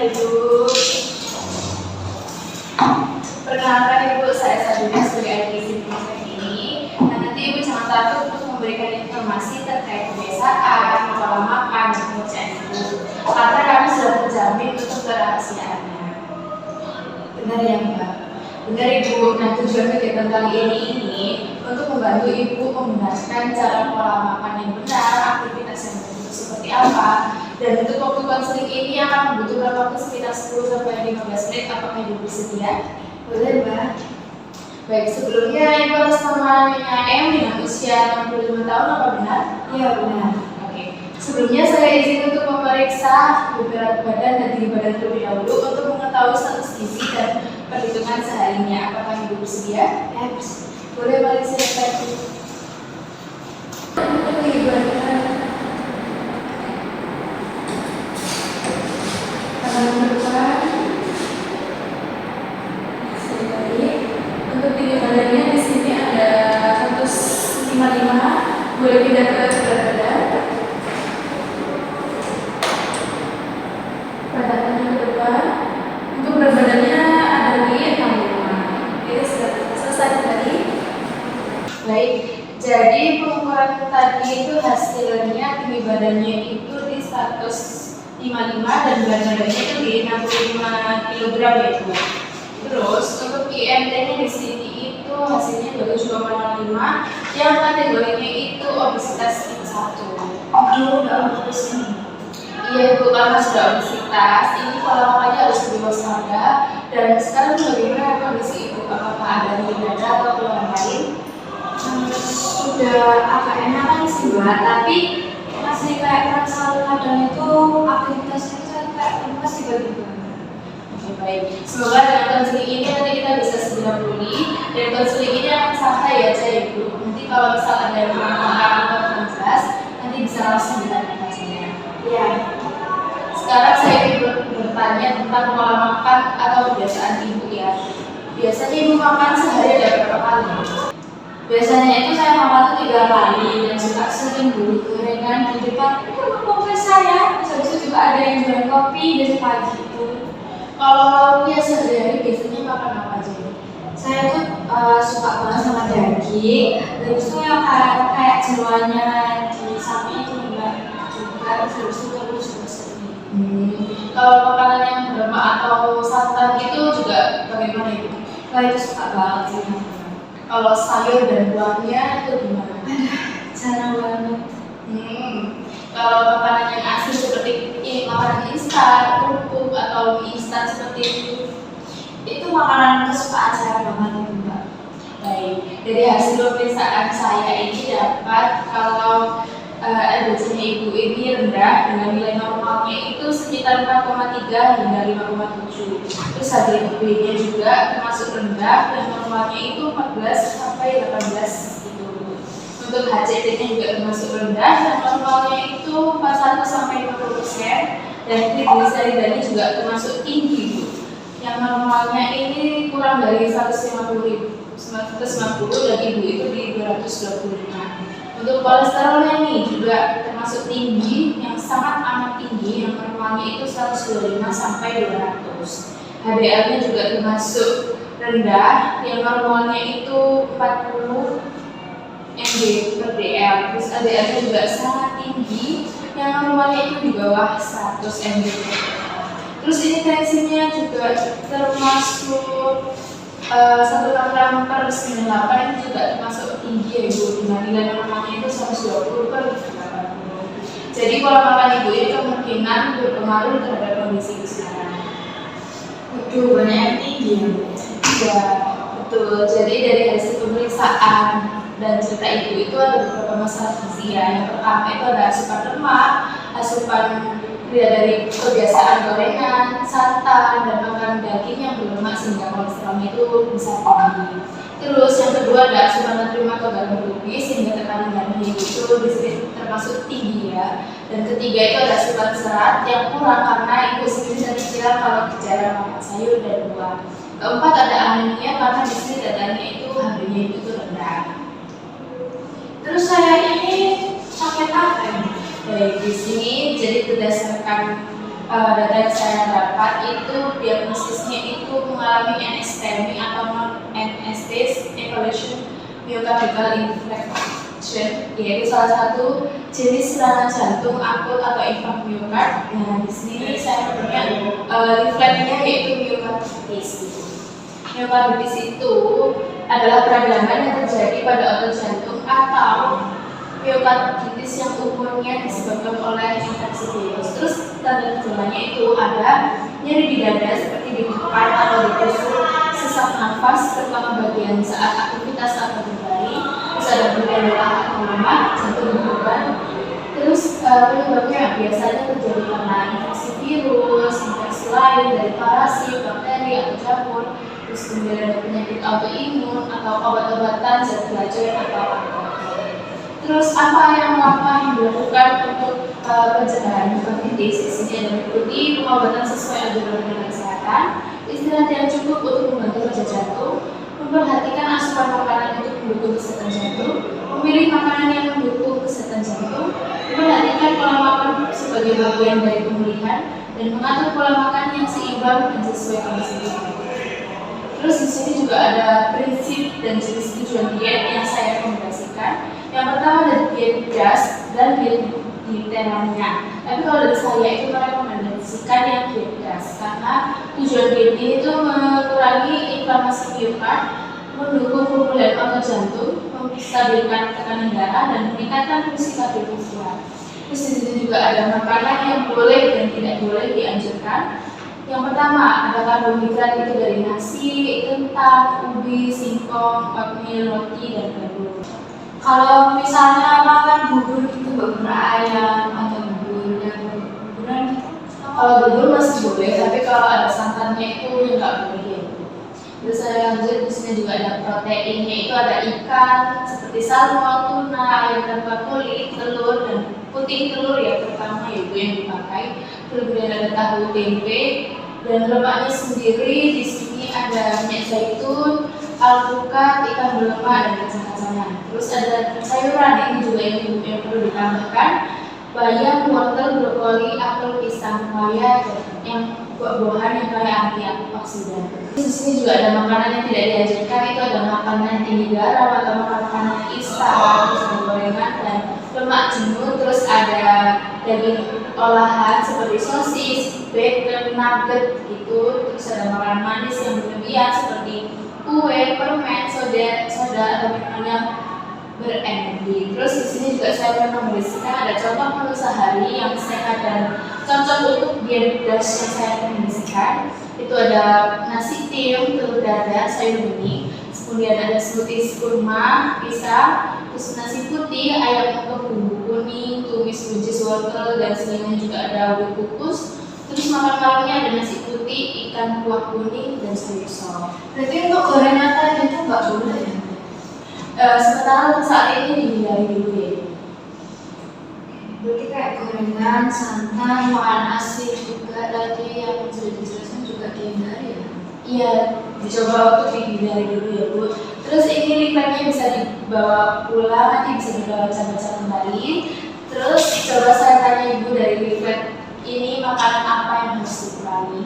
Ibu. Perkenalkan Ibu, saya Sabina sebagai adik isi ini. Nah, nanti Ibu jangan takut untuk memberikan informasi terkait kebiasaan, pola makan, dan pekerjaan Ibu. Karena kami sudah terjamin untuk kerahasiaannya. Benar ya Mbak? Benar Ibu. Nah, tujuan kegiatan kali ini untuk membantu Ibu membenarkan cara pola makan yang benar, aktivitas yang benar seperti apa. Dan untuk waktu konseling ini akan membutuhkan waktu sekitar 10-15 menit. Apakah Ibu bersedia? Boleh Mbak. Baik, sebelumnya Ibu atas nama Nyonya M dengan usia 65 tahun, apa benar? Iya benar. Oke. Sebelumnya saya izin untuk memeriksa berat badan dan tinggi badan terlebih dahulu untuk mengetahui status gizi dan perhitungan seharinya. Apakah Ibu bersedia? Ya, boleh balik silakan. Tinggi badan. Tangan depan. Untuk tinggi badannya di sini ada 155. Boleh pindah ke berat badan. Badannya ke depan. Untuk berat badannya ada di 65. Oke, sudah selesai tadi. Baik, jadi pengukuran tadi itu hasilnya tinggi badannya itu di 155 dan berat badannya itu di 65 kg ya Bu. Terus untuk IMT-nya di sini itu hasilnya 27,05 yang kategorinya itu obesitas tipe 1. Aduh, udah obes nih. Iya Ibu, karena sudah obesitas, ini pola makannya harus lebih waspada. Dan sekarang bagaimana kondisi Ibu? Apakah ada nyeri dada atau keluhan lain? Sudah agak enakan sih Mbak, tapi masih kayak terasa kadang itu aktivitasnya itu kayak lemas tiba-tiba. Oke, baik. Semoga dengan konseling ini nanti kita bisa segera pulih. Dan konseling ini akan santai aja Ibu. Nanti kalau misal ada yang kurang atau kurang jelas, nanti bisa langsung ditanyakan saja. Iya. Sekarang saya ingin bertanya tentang pola makan atau kebiasaan Ibu ya. Biasanya Ibu makan sehari ada berapa kali? Biasanya itu saya makan tuh 3 kali dan suka sering beli gorengan di depan kompleks saya. Terus itu juga ada yang jualan kopi dari pagi itu. Kalau lauknya sehari-hari biasanya makan apa aja? Saya tuh suka banget sama daging. Dan itu yang kayak jeroannya di sapi itu juga. Terus itu terus juga sering. Kalau makanan yang berlemak atau santan itu juga bagaimana Ibu? Saya itu suka banget sih. Kalau sayur dan buahnya itu gimana? Jarang banget. Kalau makanan yang asin seperti makanan instan, kerupuk atau mie instan seperti itu makanan kesukaan saya banget itu Mbak. Baik, dari hasil pemeriksaan saya ini dapat kalau LDC-nya Ibu ini rendah dengan nilai normalnya itu sekitar 4,3 hingga 5,7. Terus HbA1c-nya juga termasuk rendah dan normalnya itu 14 sampai 18 gitu. Untuk HCT-nya juga termasuk rendah dan normalnya itu 41 sampai 50%. Dan trigliseridanya juga termasuk tinggi Bu. Yang normalnya ini kurang dari 150 dan Ibu itu di 225. Untuk kolesterolnya nih juga termasuk tinggi, yang sangat amat tinggi, yang normalnya itu 125 sampai 200. HDL-nya juga termasuk rendah, yang normalnya itu 40 mg per dl. Terus LDL-nya juga sangat tinggi, yang normalnya itu di bawah 100 mg per dl. Terus ini tensinya juga termasuk 1 per 98 itu juga termasuk tinggi ya Ibu, dengan nilai normalnya itu 120 per 80. Jadi pola makan Ibu ini kemungkinan berpengaruh terhadap kondisi Ibu sekarang. Waduh, banyak yang tinggi ya Mbak. Ya, betul. Jadi dari hasil pemeriksaan dan cerita Ibu itu ada beberapa masalah gizi ya. Yang pertama itu ada asupan lemak, asupan dari kebiasaan gorengan, santan, dan makan daging yang berlemak sehingga kolesterolnya itu bisa tinggi. Terus yang kedua ada asupan natrium atau garam berlebih sehingga tekanan darahnya itu termasuk tinggi ya. Dan ketiga itu ada asupan serat yang kurang karena Ibu sendiri tadi bilang kalau jarang makan sayur dan buah. Keempat ada anemia karena di sini datanya itu HbA itu rendah. Terus saya ini sakit apa ya? Baik, di sini jadi berdasarkan data yang saya dapat itu diagnosisnya itu mengalami NSTEMI atau non-anesthetic evaluation myocardial infarction, yaitu salah satu jenis serangan jantung akut atau infark miokard. Nah, di sini saya punya leafletnya yaitu myocarditis. Myocarditis itu adalah peradangan yang terjadi pada otot jantung atau myocarditis yang umumnya disebabkan oleh infeksi virus. Terus tanda gejalanya itu ada nyeri di dada seperti di depan atau di tusuk, sesak nafas terutama bagian saat aktivitas atau berlari, terus ada bergejala atau lemah, jantung berdebar. Terus penyebabnya biasanya terjadi karena infeksi virus, infeksi lain dari parasit, bakteri atau jamur. Terus kemudian ada penyakit autoimun atau obat-obatan zat beracun atau alkohol. Terus apa yang dilakukan untuk pencegahan hepatitis? Di sini ada mengikuti pengobatan sesuai anjuran kesehatan, istirahat yang cukup untuk membantu kerja jantung, memperhatikan asupan makanan untuk mendukung kesehatan jantung, memilih makanan yang mendukung kesehatan jantung, memperhatikan pola makan sebagai bagian dari pemulihan, dan mengatur pola makan yang seimbang dan sesuai kondisi tubuh. Terus di sini juga ada prinsip dan jenis tujuan diet yang saya rekomendasikan. Yang pertama ada diet gas dan diet mediterania. Tapi kalau dari saya itu merekomendasikan yang diet gas karena tujuan diet ini itu mengurangi inflamasi miokard, mendukung pemulihan otot jantung, menstabilkan tekanan darah dan meningkatkan fungsi kardiovaskular. Terus di sini juga ada makanan yang boleh dan tidak boleh dianjurkan. Yang pertama ada karbohidrat itu dari nasi, kentang, ubi, singkong, oatmeal, roti, dan gandum. Kalau misalnya makan bubur itu bubur ayam atau bubur yang buburan gitu, Kalau bubur masih boleh, tapi kalau ada santannya itu nggak boleh ya. Terus saya lanjut, di sini juga ada proteinnya itu ada ikan seperti salmon, tuna, ayam tanpa kulit, telur dan putih telur ya terutama itu yang dipakai. Kemudian ada tahu tempe dan lemaknya sendiri di sini ada minyak zaitun, alpukat, ikan berlemak dan kacang-kacangan. Terus ada sayuran ini juga yang perlu ditambahkan bayam, wortel, brokoli, apel, pisang, pepaya, yang buah-buahan yang kaya antioksidan. Di sini juga ada makanan yang tidak diajarkan, itu ada makanan tinggi garam atau makanan instan, terus ada gorengan dan lemak jenuh, terus ada daging olahan seperti sosis, bacon, nugget gitu, terus ada makanan manis yang berlebihan seperti kue, permen, soda atau minuman yang berenergi. Terus di sini juga saya merekomendasikan ada contoh menu sehari yang sehat dan cocok untuk diet gas yang saya rekomendasikan. Itu ada nasi tim, telur dadar, sayur bening, kemudian ada smoothies kurma, pisang, terus nasi putih, ayam potong bumbu kuning, tumis buncis wortel dan selingan juga ada ubi kukus. Terus makan malamnya ada nasi putih, ikan kuah kuning dan sayur sop. berarti untuk gorengan tadi itu nggak boleh ya? Sementara saat ini dihindari dulu ya. Berarti kayak gorengan, santan, makanan asin juga tadi yang sudah dijelaskan juga dihindari ya? Iya, dicoba untuk dihindari dulu ya Bu. Terus ini linknya bisa dibawa pulang, nanti bisa dibaca-baca kembali. Terus coba saya tanya Ibu dari leaflet ini makanan apa yang harus dikurangi?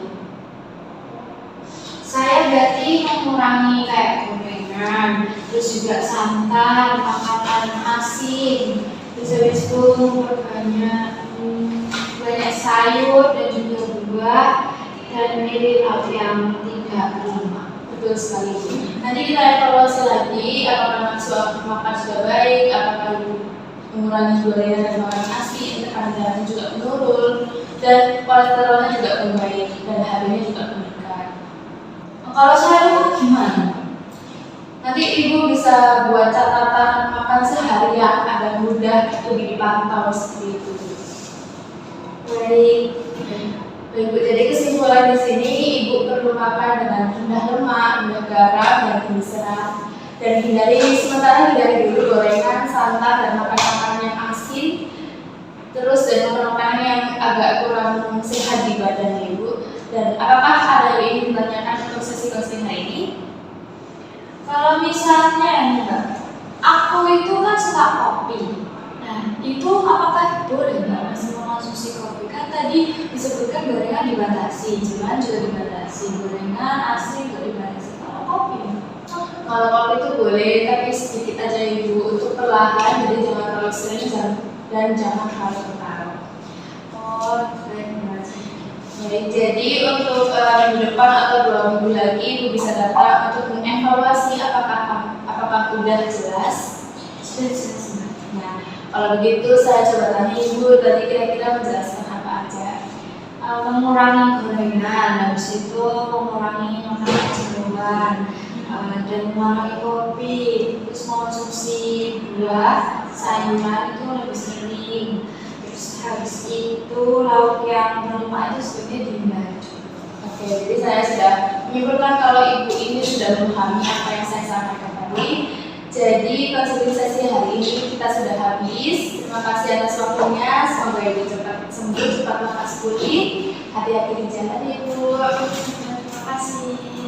Saya berarti mengurangi kayak gorengan, terus juga santan, makanan asin, terus habis itu banyak sayur dan juga buah dan milih lauk yang tidak berlemak. Betul sekali. Nanti kita evaluasi lagi apakah makan sudah baik, apakah Ibu mengurangi gorengan dan makanan asin, tekanan darahnya juga menurun, dan kolesterolnya juga membaik dan HB-nya juga meningkat. Kalau saya itu gimana? Nanti Ibu bisa buat catatan makan seharian agar mudah lebih dipantau seperti itu. Baik. Baik Bu, jadi kesimpulan di sini Ibu perlu makan dengan rendah lemak, rendah garam, dan tinggi serat, dan hindari dulu gorengan, santan, dan makanan yang asin. Terus dan makanan yang agak kurang sehat di badan Ibu. Dan apakah ada yang ingin ditanyakan untuk sesi coaching hari ini? Kalau misalnya enggak, aku itu kan suka kopi. Nah, itu apakah boleh nggak masih mengonsumsi konsumsi kopi. Kan tadi disebutkan gorengan dibatasi, cuman juga dibatasi, gorengan asli juga dibatasi. Kalau kopi, Kalau kopi itu boleh, tapi sedikit aja ibu, untuk perlahan, jadi jangan terlalu sering dan jangan terlalu. oh keren banget. Baik, jadi untuk minggu depan atau 2 minggu lagi ibu bisa datang untuk mengevaluasi apakah udah jelas. Sudah. Nah, kalau begitu saya coba tanya ibu tadi kira-kira menjelaskan apa aja. Mengurangi gorengan, habis itu mengurangi makanan jenuhan, dan mengurangi kopi, terus mengonsumsi buah, sayuran itu lebih sering. Terus habis itu lauk yang berlemak itu sebenarnya dihindari. Oke, jadi saya sudah menyimpulkan kalau ibu ini sudah memahami apa yang saya sampaikan tadi. Jadi konsultasi hari ini kita sudah habis. Terima kasih atas waktunya. Semoga ibu cepat sembuh, cepat lekas pulih. Hati-hati di jalan ibu. Terima kasih.